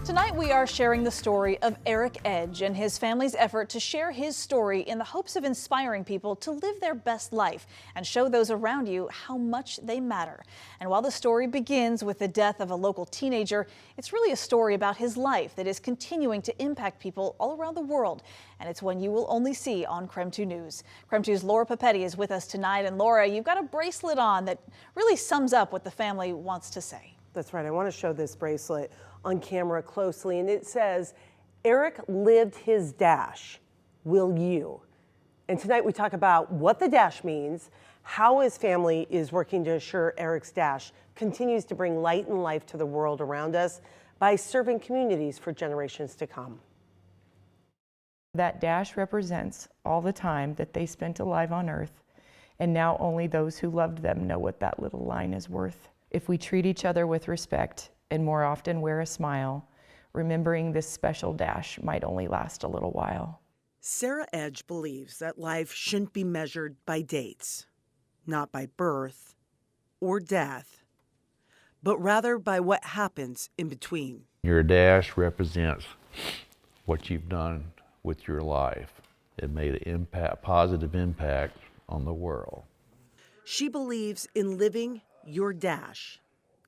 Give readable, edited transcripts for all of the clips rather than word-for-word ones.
Tonight we are sharing the story of Erik Edge and his family's effort to share his story in the hopes of inspiring people to live their best life and show those around you how much they matter. And while the story begins with the death of a local teenager, it's really a story about his life that is continuing to impact people all around the world. And it's one you will only see on KREM 2 News. KREM 2's Laura Papetti is with us tonight. And Laura, you've got a bracelet on that really sums up what the family wants to say. That's right. I want to show this bracelet on camera closely, and it says, Erik lived his dash, will you? And tonight we talk about what the dash means, how his family is working to assure Erik's dash continues to bring light and life to the world around us by serving communities for generations to come. That dash represents all the time that they spent alive on Earth, and now only those who loved them know what that little line is worth. If we treat each other with respect and more often wear a smile, remembering this special dash might only last a little while. Sarah Edge believes that life shouldn't be measured by dates, not by birth or death, but rather by what happens in between. Your dash represents what you've done with your life. It made an positive impact on the world. She believes in living your dash.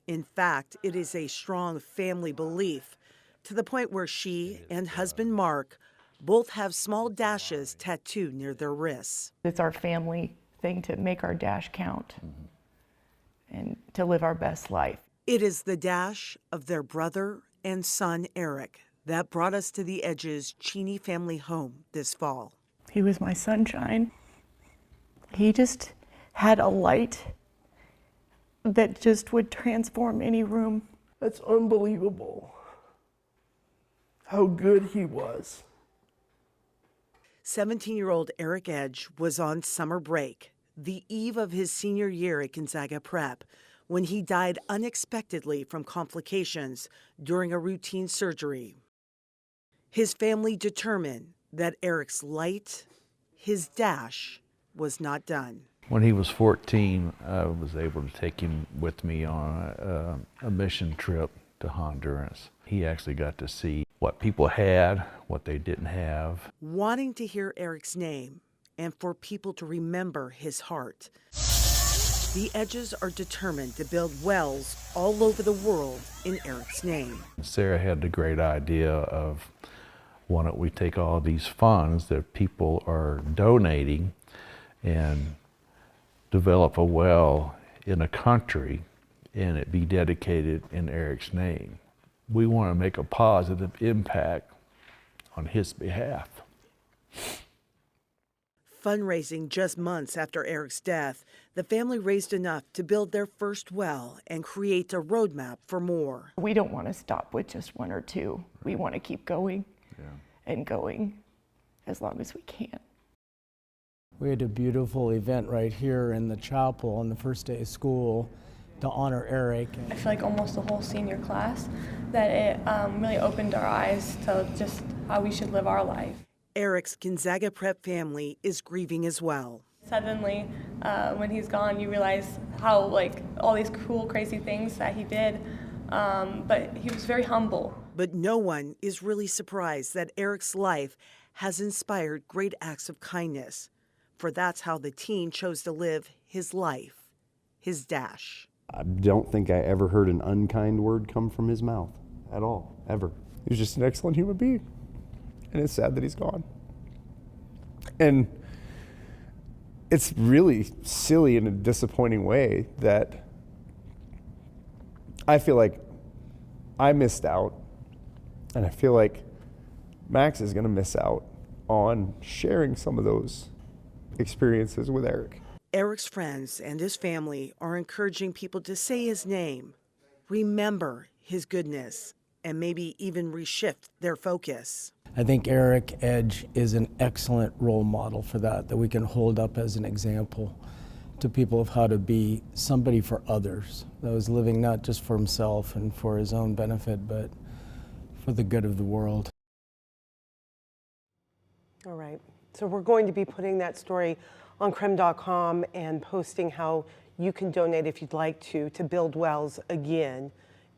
In fact, it is a strong family belief to the point where she and husband Mark both have small dashes tattooed near their wrists. It's our family thing to make our dash count and to live our best life. It is the dash of their brother and son Erik that brought us to the Edge's Cheney family home this fall. He was my sunshine. He just had a light that just would transform any room. That's unbelievable how good he was. 17-year-old Erik Edge was on summer break, the eve of his senior year at Gonzaga Prep, when he died unexpectedly from complications during a routine surgery. His family determined that Erik's light, his dash, was not done. When he was 14, I was able to take him with me on a mission trip to Honduras. He actually got to see what people had, what they didn't have. Wanting to hear Erik's name and for people to remember his heart, the Edges are determined to build wells all over the world in Erik's name. Sarah had the great idea of, why don't we take all these funds that people are donating and develop a well in a country and it be dedicated in Erik's name. We want to make a positive impact on his behalf. Fundraising just months after Erik's death, the family raised enough to build their first well and create a roadmap for more. We don't want to stop with just one or two. We want to keep going and going as long as we can. We had a beautiful event right here in the chapel on the first day of school to honor Erik. I feel like almost the whole senior class, that it really opened our eyes to just how we should live our life. Erik's Gonzaga Prep family is grieving as well. Suddenly, when he's gone, you realize how all these cool, crazy things that he did, but he was very humble. But no one is really surprised that Erik's life has inspired great acts of kindness, for that's how the teen chose to live his life, his dash. I don't think I ever heard an unkind word come from his mouth at all, ever. He was just an excellent human being, and it's sad that he's gone. And it's really silly in a disappointing way that I feel like I missed out, and I feel like Max is gonna miss out on sharing some of those experiences with Erik. Erik's friends and his family are encouraging people to say his name, remember his goodness, and maybe even reshift their focus. I think Erik Edge is an excellent role model for that we can hold up as an example to people of how to be somebody for others, that was living not just for himself and for his own benefit, but for the good of the world. All right, so we're going to be putting that story on KREM.com and posting how you can donate if you'd like to build wells again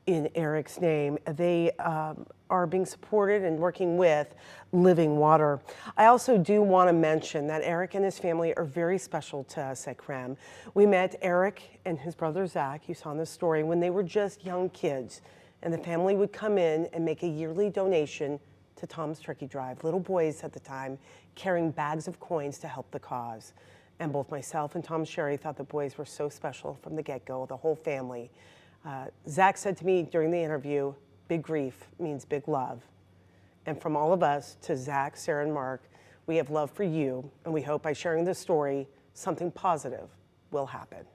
in Erik's name. They are being supported and working with Living Water. I also do want to mention that Erik and his family are very special to us at KREM. We met Erik and his brother Zach, you saw in the story, when they were just young kids, and the family would come in and make a yearly donation to Tom's Turkey Drive. Little boys at the time carrying bags of coins to help the cause. And both myself and Tom Sherry thought the boys were so special from the get-go, the whole family. Zach said to me during the interview, big grief means big love. And from all of us to Zach, Sarah, and Mark, we have love for you, and we hope by sharing this story, something positive will happen.